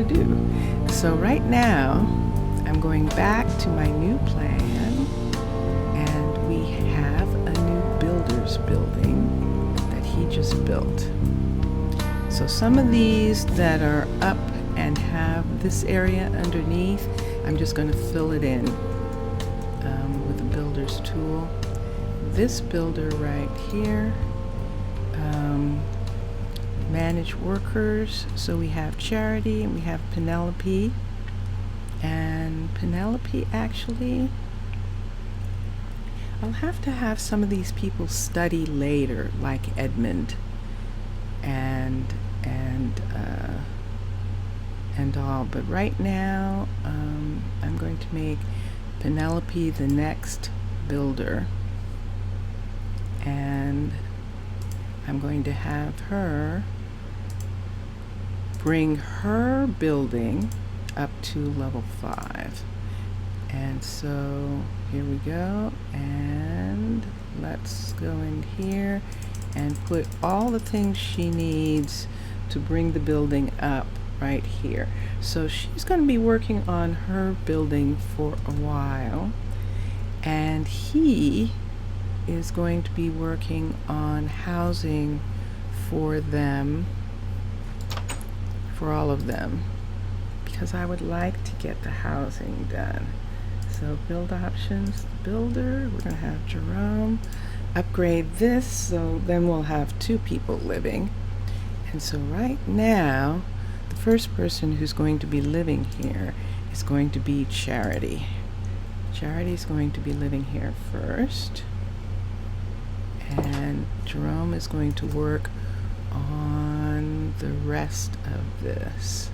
to do. So right now, I'm going back to my new plan, and we have a new builder's building that he just built. So some of these that are up and have this area underneath, I'm just going to fill it in with the builder's tool. This builder right here, manage workers. So we have Charity and we have Penelope. And Penelope, actually, I'll have to have some of these people study later, like Edmund and all. But right now, I'm going to make Penelope the next builder, and I'm going to have her bring her building up to level 5. And so here we go, and let's go in here and put all the things she needs to bring the building up right here. So she's going to be working on her building for a while, and he is going to be working on housing for them, for all of them, because I would like to get the housing done. So build options, builder, we're going to have Jerome upgrade this, so then we'll have 2 people living. And so right now, the first person who's going to be living here is going to be Charity. Charity's going to be living here first, and Jerome is going to work on the rest of this.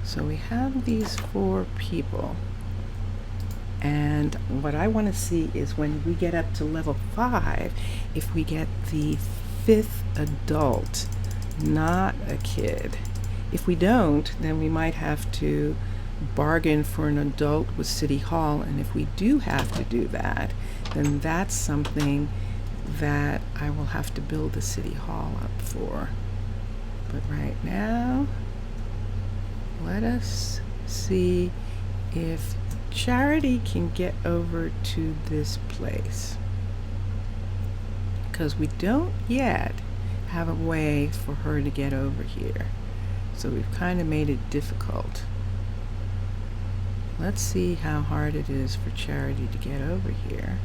So we have these 4 people, and what I want to see is when we get up to level 5, if we get the 5th adult, not a kid. If we don't, then we might have to bargain for an adult with City Hall, and if we do have to do that, then that's something that I will have to build the City Hall up for. But right now, let us see if Charity can get over to this place, because we don't yet have a way for her to get over here. So we've kind of made it difficult. Let's see how hard it is for Charity to get over here.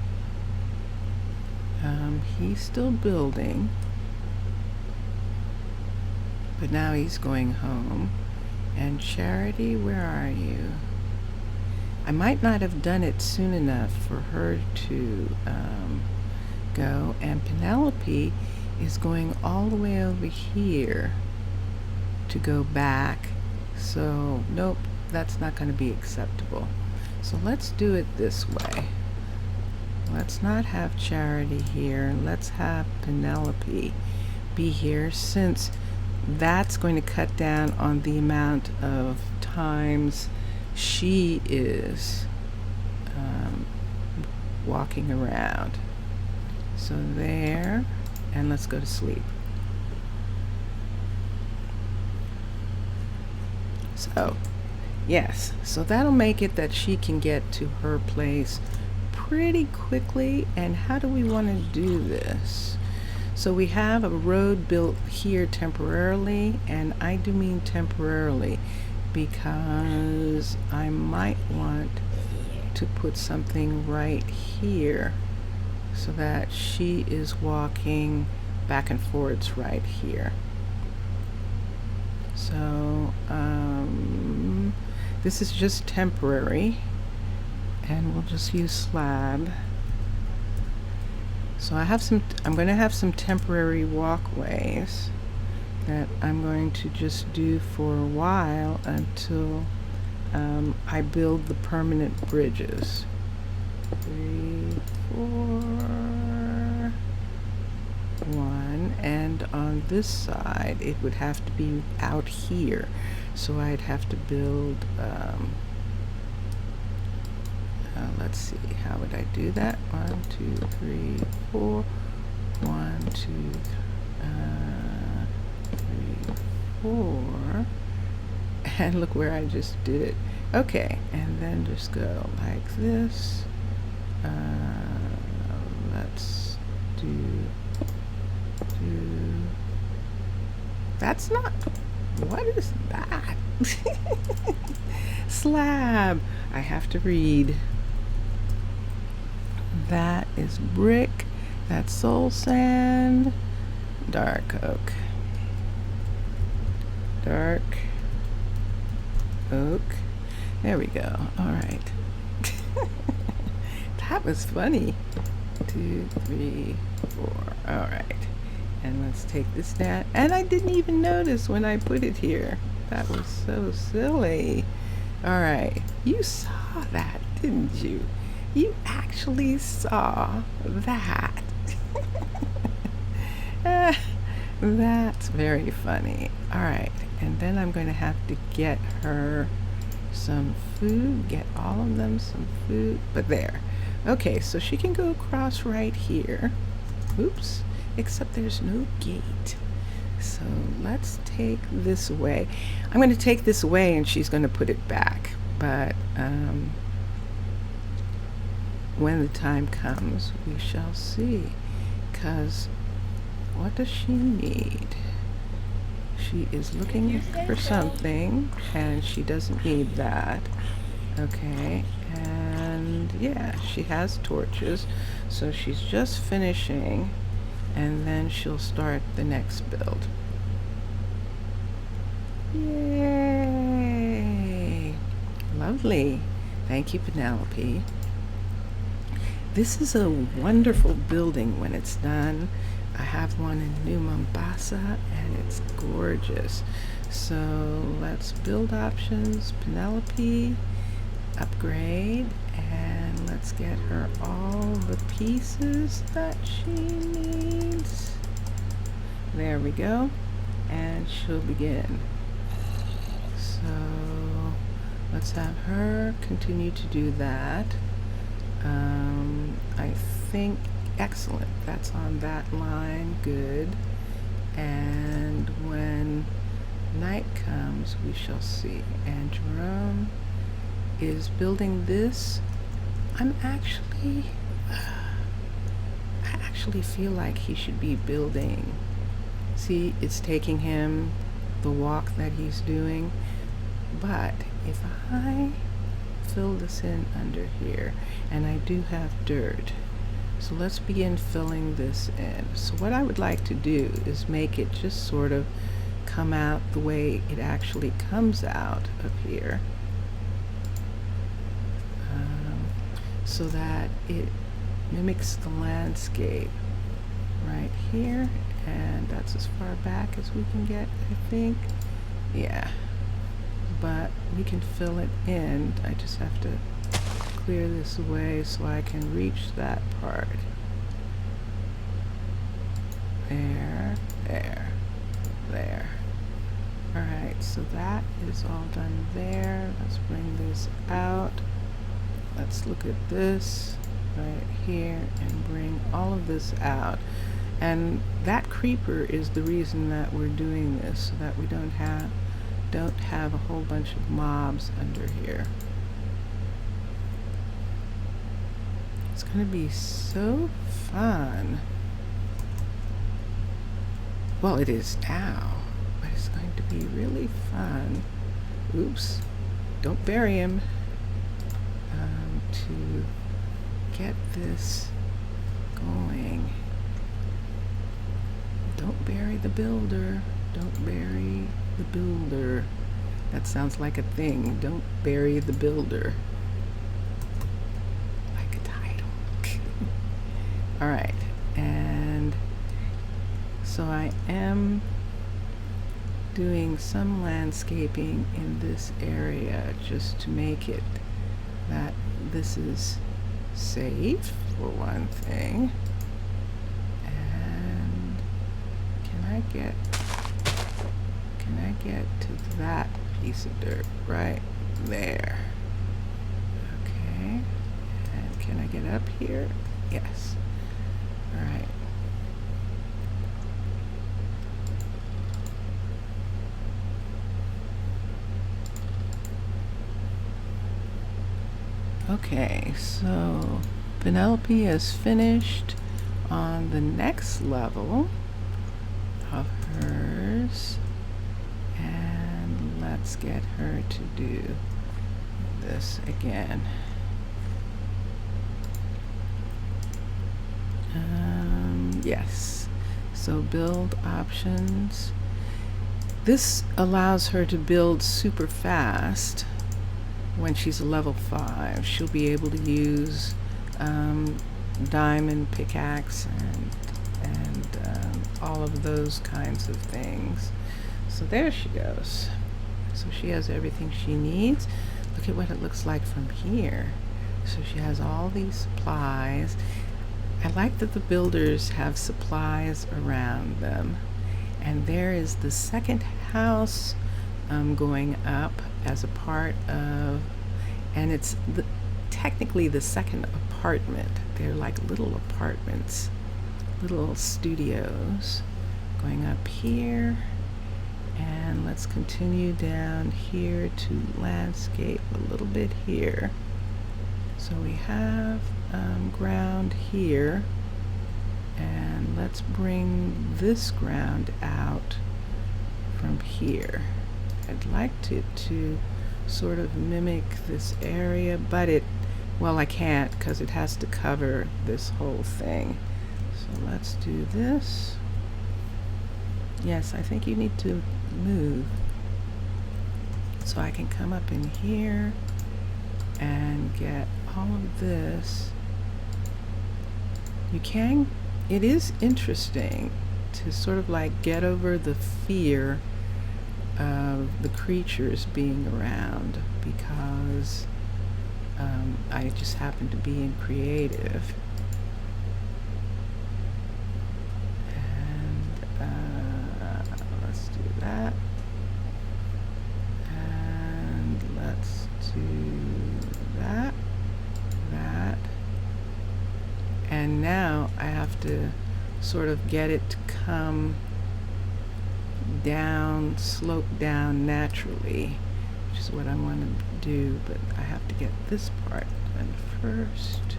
He's still building, but now he's going home. And Charity, where are you? I might not have done it soon enough for her to go. And Penelope is going all the way over here to go back. So nope, that's not going to be acceptable. So let's do it this way. Let's not have Charity here. Let's have Penelope be here, since that's going to cut down on the amount of times she is walking around. So there, and let's go to sleep. So yes, so that'll make it that she can get to her place pretty quickly. And how do we want to do this? So we have a road built here temporarily, and I do mean temporarily because I might want to put something right here so that she is walking back and forwards right here. So this is just temporary, and we'll just use slab. So I'm going to have some temporary walkways that I'm going to just do for a while until I build the permanent bridges. 3, 4, 1, and on this side it would have to be out here, so I'd have to build let's see, how would I do that? 1, 2, 3, 4. 1, 2, 3, 4. And look where I just did it. Okay, and then just go like this. Let's do, that's not, what is that? Slab. I have to read. That is brick. That's soul sand. Dark oak. Dark oak. There we go. All right. That was funny. 2, 3, 4. All right. And let's take this down. And I didn't even notice when I put it here. That was so silly. All right. You saw that, didn't you? You actually saw that. That's very funny. All right. And then I'm going to have to get her some food. Get all of them some food. But there. Okay, so she can go across right here. Oops. Except there's no gate. So let's take this away. I'm going to take this away and she's going to put it back. But when the time comes, we shall see. Because what does she need? She is looking for something and she doesn't need that. Okay, and yeah, she has torches. So she's just finishing. And then she'll start the next build. Yay! Lovely. Thank you, Penelope. This is a wonderful building when it's done. I have one in New Mombasa and it's gorgeous. So let's build options, Penelope, upgrade, and let's get her all the pieces that she needs. There we go. And she'll begin. So let's have her continue to do that. I think, excellent. That's on that line. Good. And when night comes, we shall see. And Jerome is building this. I actually feel like he should be building. See, it's taking him the walk that he's doing. But if I fill this in under here, and I do have dirt, so let's begin filling this in. So what I would like to do is make it just sort of come out the way it actually comes out of here. So that it mimics the landscape right here, and that's as far back as we can get, I think. Yeah, but we can fill it in. I just have to clear this away so I can reach that part. There, there, there. All right, so that is all done there. Let's bring this out. Let's look at this right here and bring all of this out. And that creeper is the reason that we're doing this, so that we don't have a whole bunch of mobs under here. It's going to be so fun. Well, it is now, but it's going to be really fun. Oops, don't bury him. To get this going. Don't bury the builder. Don't bury the builder. That sounds like a thing. Don't bury the builder. Like a title. All right, and so I am doing some landscaping in this area just to make it that this is safe, for one thing. And can I get to that piece of dirt right there? Okay. And can I get up here? Yes. All right. Okay, so Penelope is finished on the next level of hers, and let's get her to do this again. Yes, so build options. This allows her to build super fast. When she's a level 5, she'll be able to use diamond pickaxe and all of those kinds of things. So there she goes. So she has everything she needs. Look at what it looks like from here. So she has all these supplies. I like that the builders have supplies around them. And there is the second house going up as a part of, and it's technically the second apartment. They're like little apartments, little studios going up here. And let's continue down here to landscape a little bit here. So we have ground here, and let's bring this ground out from here. I'd like to sort of mimic this area, but well, I can't because it has to cover this whole thing. So let's do this. Yes, I think you need to move. So I can come up in here and get all of this. It is interesting to sort of like get over the fear of the creatures being around, because I just happen to be in creative. And let's do that. And let's do that. And now I have to sort of get it to come down, slope down naturally, which is what I want to do, but I have to get this part done first,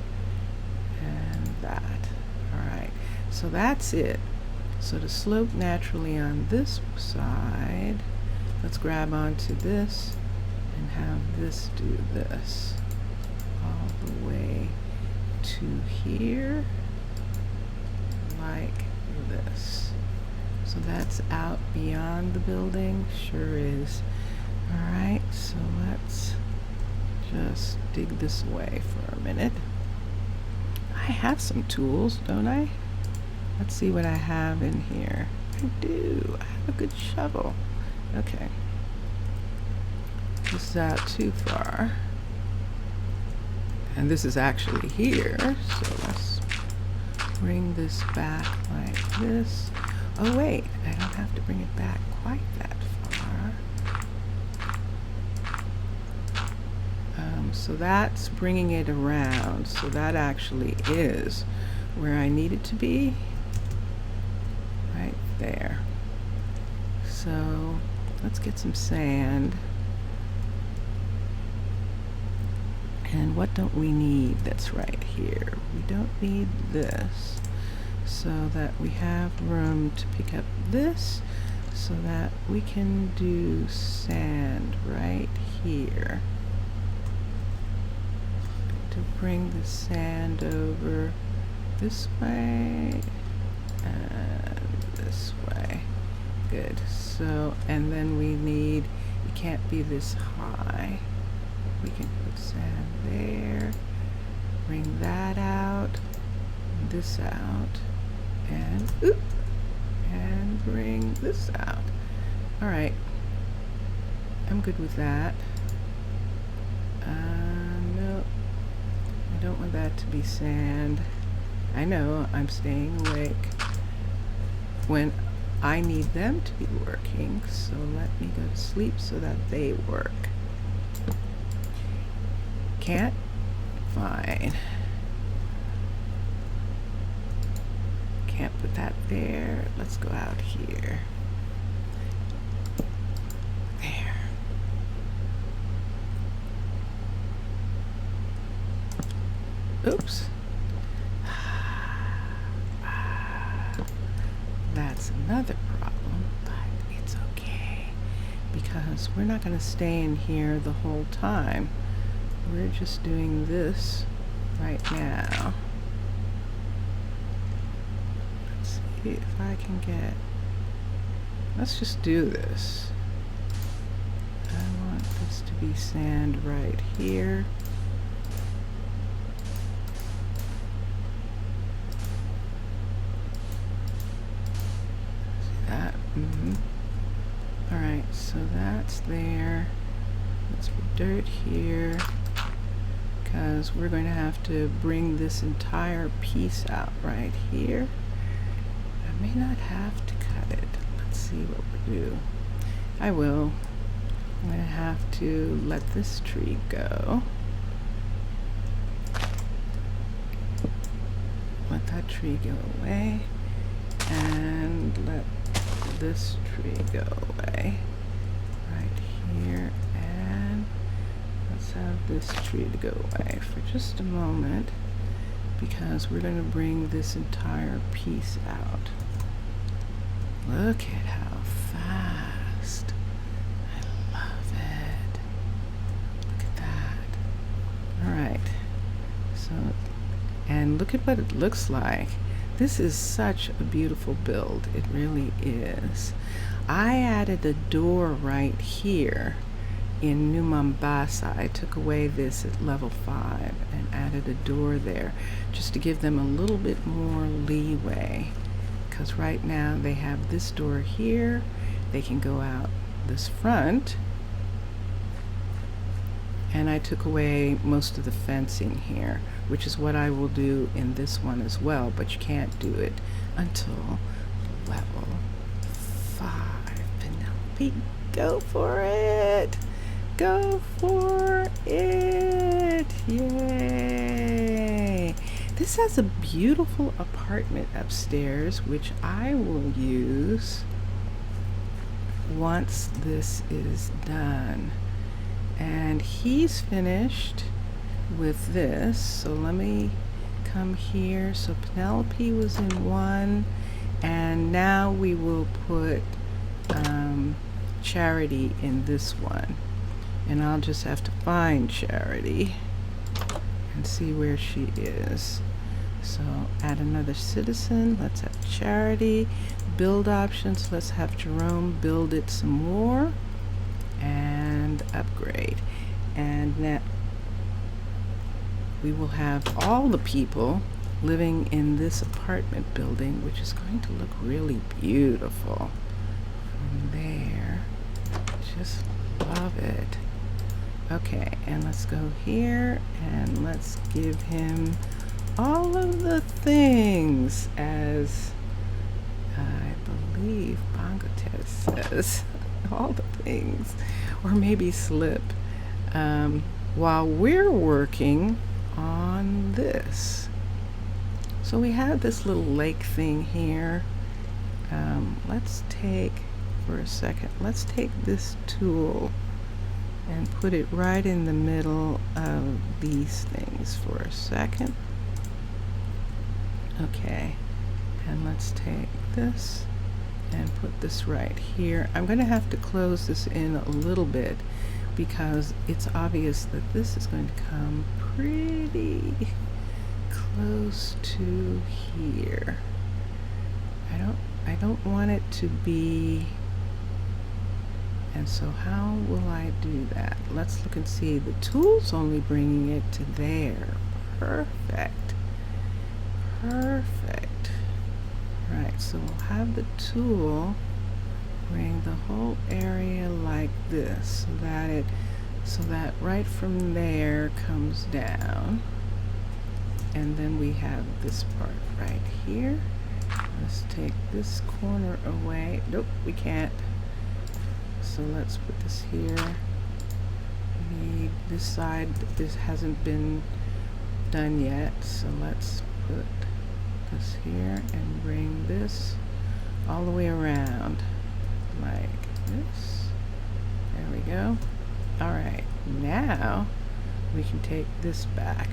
and that. Alright, so that's it. So to slope naturally on this side, let's grab onto this and have this do this all the way to here, like this. So that's out beyond the building, sure is. Alright, so let's just dig this away for a minute. I have some tools, don't I? Let's see what I have in here. I do. I have a good shovel. Okay. This is out too far. And this is actually here, so let's bring this back like this. Oh wait, I don't have to bring it back quite that far. So that's bringing it around. So that actually is where I need it to be. Right there. So let's get some sand. And what don't we need that's right here? We don't need this, so that we have room to pick up this, so that we can do sand right here. To bring the sand over this way and this way. Good. So, and then we need, it can't be this high. We can put sand there, bring that out, this out, and and bring this out. All right, I'm good with that. No, I don't want that to be sand. I know, I'm staying awake when I need them to be working, so let me go to sleep so that they work. Can't? Fine. Can't put that there. Let's go out here. There. That's another problem, but it's okay because we're not going to stay in here the whole time. We're just doing this right now. Let's see if I can get, let's just do this. I want this to be sand right here. See that? Alright, so that's there. Let's put dirt here, because we're going to have to bring this entire piece out right here. I may not have to cut it. Let's see what we do. I will. I'm going to have to let this tree go. Let that tree go away. And let this tree go away. Right here. And let's have this tree to go away for just a moment, because we're going to bring this entire piece out. Look at how fast. I love it. Look at that. Alright. So, and look at what it looks like. This is such a beautiful build. It really is. I added a door right here in New Mombasa. I took away this at level 5 and added a door there just to give them a little bit more leeway, because right now they have this door here. They can go out this front, and I took away most of the fencing here, which is what I will do in this one as well, but you can't do it until level 5. Penelope, go for it! Go for it! Yay! This has a beautiful apartment upstairs, which I will use once this is done. And he's finished with this, so let me come here. So Penelope was in one, and now we will put Charity in this one. And I'll just have to find Charity and see where she is. So add another citizen. Let's have Charity. Build options. Let's have Jerome build it some more. And upgrade. And now we will have all the people living in this apartment building, which is going to look really beautiful from there. Just love it. Okay, and let's go here and let's give him all of the things, as I believe Bangotes says. All the things, or maybe Slip, while we're working on this. So we have this little lake thing here. Let's take, for a second, let's take this tool and put it right in the middle of these things for a second. Okay, and let's take this and put this right here. I'm going to have to close this in a little bit because it's obvious that this is going to come pretty close to here. I don't want it to be, and so how will I do that? Let's look and see. The tool's only bringing it to there. Perfect. Perfect. Right, so we'll have the tool bring the whole area like this, so that right from there comes down, and then we have this part right here. Let's take this corner away. Nope, we can't. So let's put this here. We need this side. This hasn't been done yet, so let's put this here and bring this all the way around like this. There we go. Alright, now we can take this back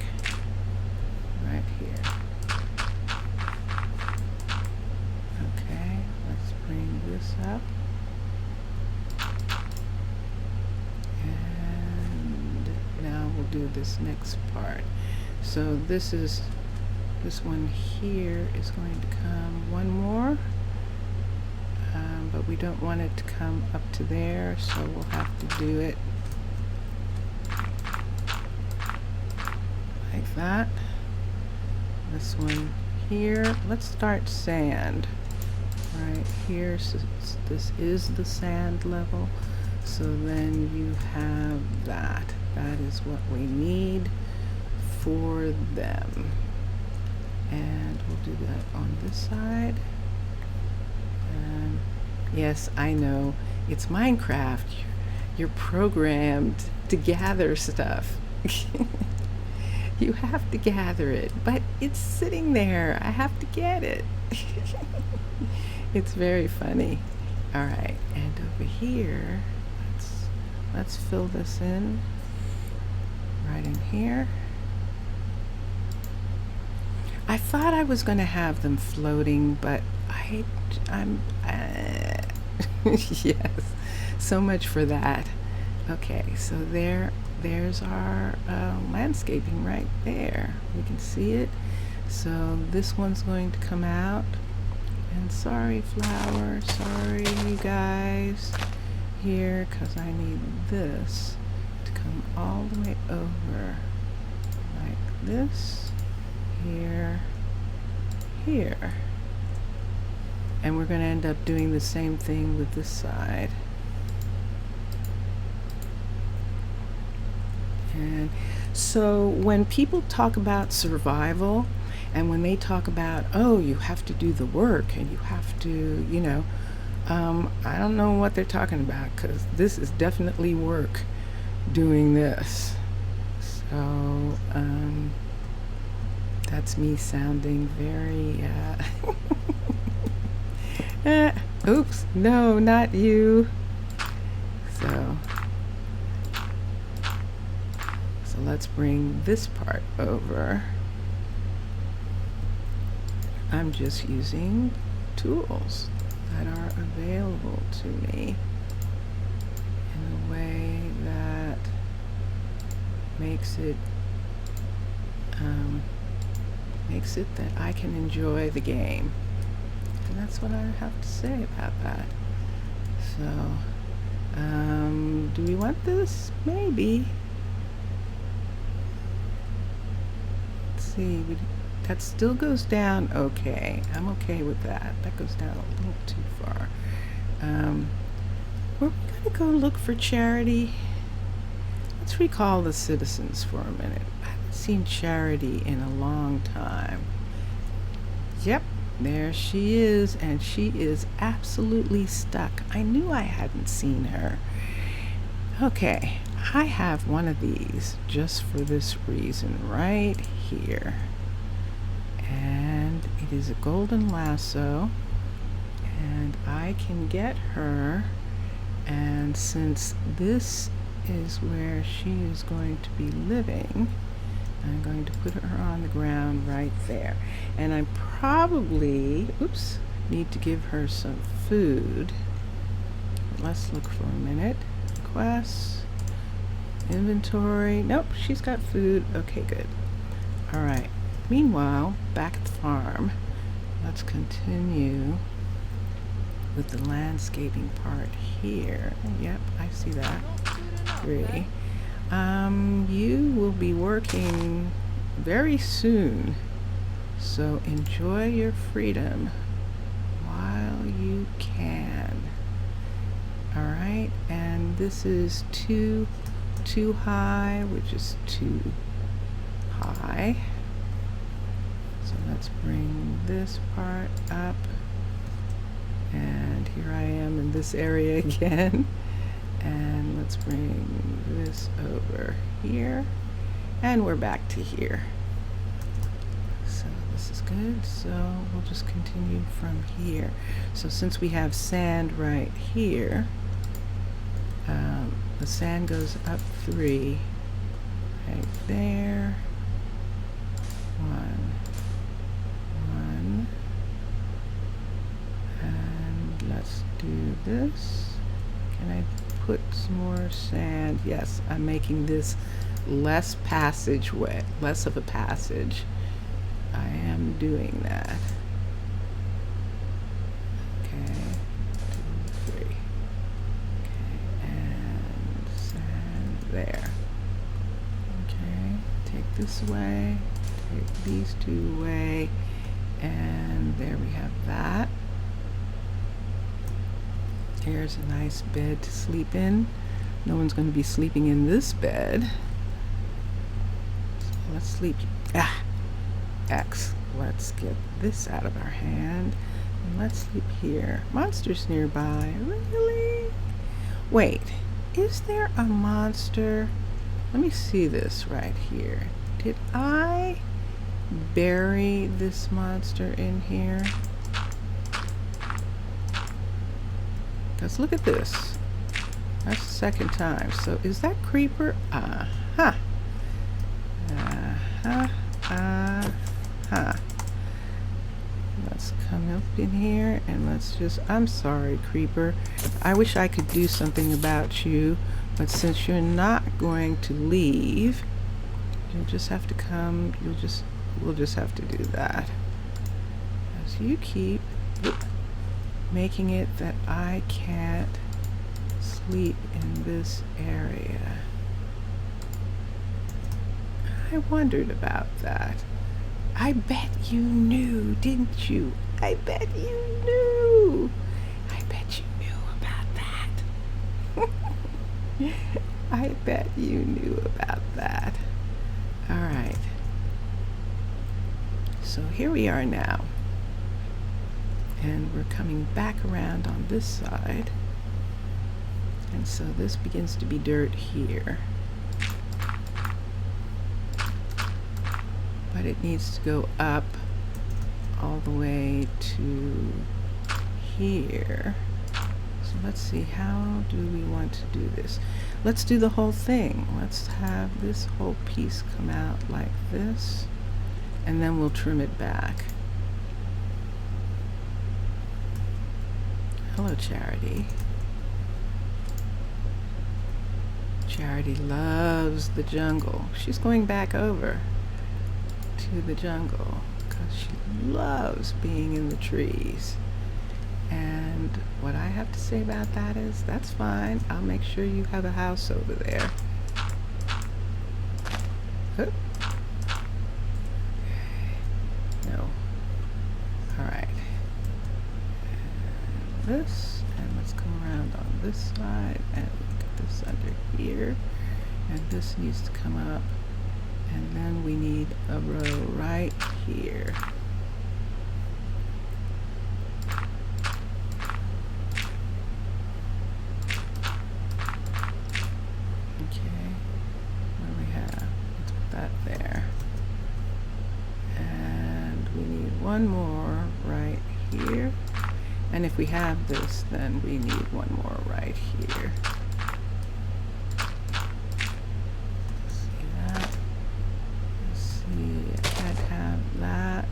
right here. Okay, do this next part. So this one here is going to come one more, but we don't want it to come up to there, so we'll have to do it like that. This one here, let's start sand right here. So this is the sand level, so then you have that. That is what we need for them. And we'll do that on this side. And yes, I know, it's Minecraft. You're programmed to gather stuff. You have to gather it, but it's sitting there. I have to get it. It's very funny. All right, and over here, let's fill this in right in here. I thought I was going to have them floating, but I'm yes, so much for that. Okay, so there's our landscaping right there. We can see it. So this one's going to come out. And sorry, flower, sorry, you guys, here, because I need this to come all the way over like this. Here, here, and we're going to end up doing the same thing with this side. And so when people talk about survival, and when they talk about, oh, you have to do the work and you have to, you know, I don't know what they're talking about, because this is definitely work doing this. So that's me sounding very oops, no, not you. So let's bring this part over. I'm just using tools that are available to me in a way that makes it that I can enjoy the game. And that's what I have to say about that. So, do we want this? Maybe. Let's see, that still goes down okay. I'm okay with that. That goes down a little too far. We're gonna go look for Charity. Let's recall the citizens for a minute. I haven't seen Charity in a long time. Yep, there she is, and she is absolutely stuck. I knew I hadn't seen her. Okay, I have one of these just for this reason right here. And it is a golden lasso, and I can get her, and since this is where she is going to be living, I'm going to put her on the ground right there. And I probably, oops, need to give her some food. Let's look for a minute. Requests, inventory. Nope, she's got food. Okay, good. All right. Meanwhile, back at the farm, let's continue with the landscaping part here. Yep, I see that. 3. You will be working very soon, so enjoy your freedom while you can. All right, and this is too high, which is too high. So let's bring this part up, and here I am in this area again. And let's bring this over here, and we're back to here. So this is good, so we'll just continue from here. So since we have sand right here, the sand goes up 3 right there. 1, and let's do this. Can I put some more sand? Yes, I'm making this less passageway, less of a passage. I am doing that. Okay, 2, 3. Okay, and sand there. Okay, take this away, take these two away, and there we have that. Here's a nice bed to sleep in. No one's going to be sleeping in this bed. So let's sleep. X. Let's get this out of our hand. And let's sleep here. Monsters nearby. Really? Wait. Is there a monster? Let me see this right here. Did I bury this monster in here? Because look at this. That's the second time. So is that creeper? Uh-huh. Uh-huh. Uh-huh. Let's come up in here and let's just... I'm sorry, creeper. I wish I could do something about you, but since you're not going to leave, you'll just have to come. We'll just have to do that. As you keep making it that I can't sleep in this area. I wondered about that. I bet you knew, didn't you? I bet you knew. I bet you knew about that. I bet you knew about that. All right. So here we are now. And we're coming back around on this side. And so this begins to be dirt here. But it needs to go up all the way to here. So let's see, how do we want to do this? Let's do the whole thing. Let's have this whole piece come out like this, and then we'll trim it back. Hello, Charity. Charity loves the jungle. She's going back over to the jungle because she loves being in the trees. And what I have to say about that is, that's fine. I'll make sure you have a house over there. Oop. No. Alright. This, and let's come around on this side and get this under here, and this needs to come up, and then we need a row right here. Okay, what do we have? Let's put that there, and we need one more right here. And if we have this, then we need one more right here. See that? Let's see, I can't have that.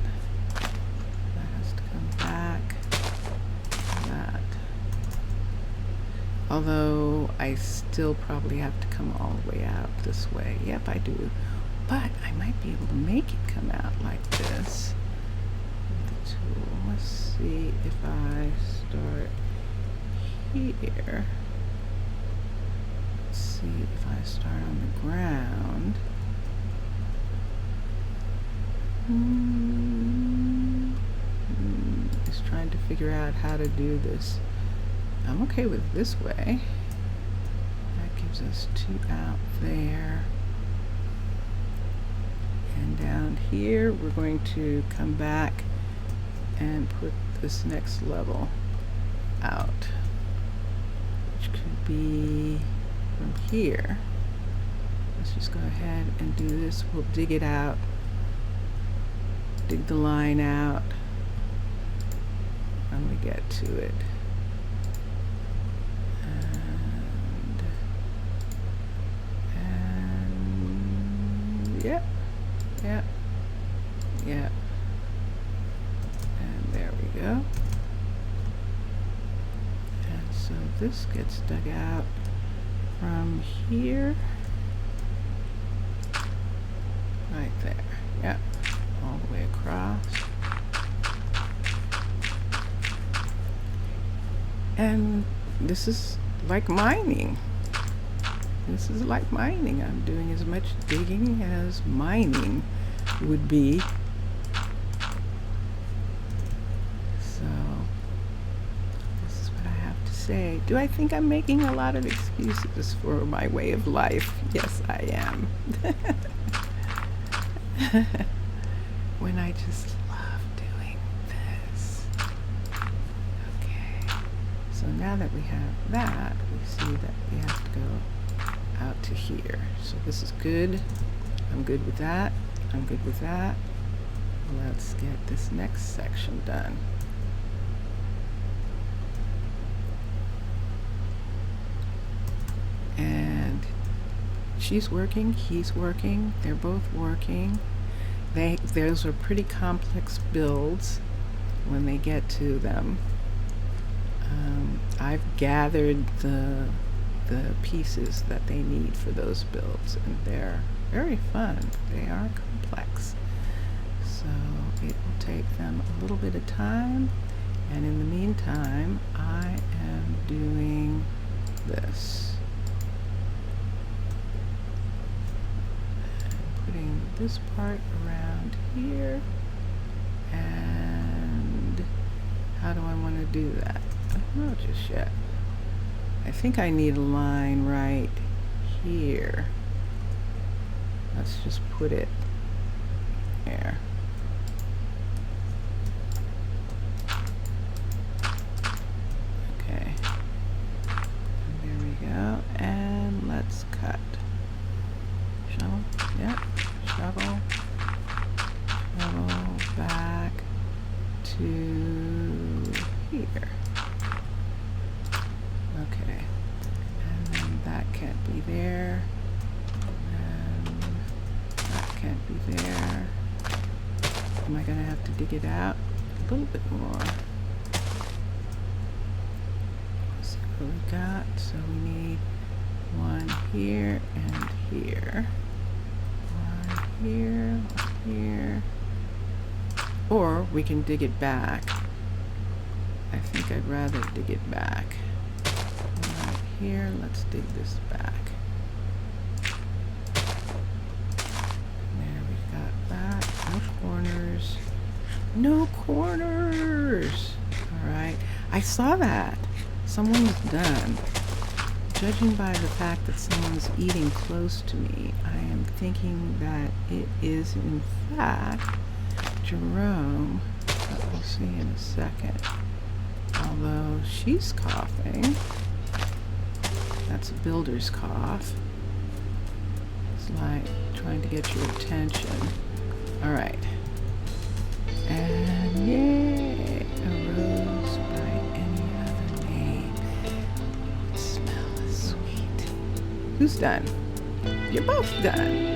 That has to come back. That. Although I still probably have to come all the way out this way. Yep, I do. But I might be able to make it come out like this. Tool. Let's see if I start here. Let's see if I start on the ground. Just trying to figure out how to do this. I'm okay with this way. That gives us 2 out there. And down here, we're going to come back and put this next level out, which could be from here. Let's just go ahead and do this. We'll dig it out, dig the line out when we get to it. And yep, yep, yep. There we go. And so this gets dug out from here. Right there. Yep. All the way across. And this is like mining. This is like mining. I'm doing as much digging as mining would be. So, this is what I have to say. Do I think I'm making a lot of excuses for my way of life? Yes, I am. When I just love doing this. Okay. So now that we have that, we see that we have to go out to here. So this is good. I'm good with that. I'm good with that. Let's get this next section done. And she's working, he's working, they're both working. Those are pretty complex builds when they get to them. I've gathered the pieces that they need for those builds, and they're very fun. They are complex. So it will take them a little bit of time, and in the meantime, I am doing this. And putting this part around here, and how do I want to do that? I don't know just yet. I think I need a line right here. Let's just put it there. Okay. And there we go. And let's cut. Shovel. Yep. Shovel. Shovel back to here. Okay, and then that can't be there, and that can't be there. Am I going to have to dig it out a little bit more? So what we got, so we need one here and here. One here, one here. Or we can dig it back. I think I'd rather dig it back. Here, let's dig this back. There, we've got that. No corners. No corners! Alright. I saw that. Someone's done. Judging by the fact that someone's eating close to me, I am thinking that it is, in fact, Jerome. But we'll see in a second. Although she's coughing. That's a builder's cough. It's like trying to get your attention. Alright. And yay! A rose by any other name. It smells sweet. Who's done? You're both done.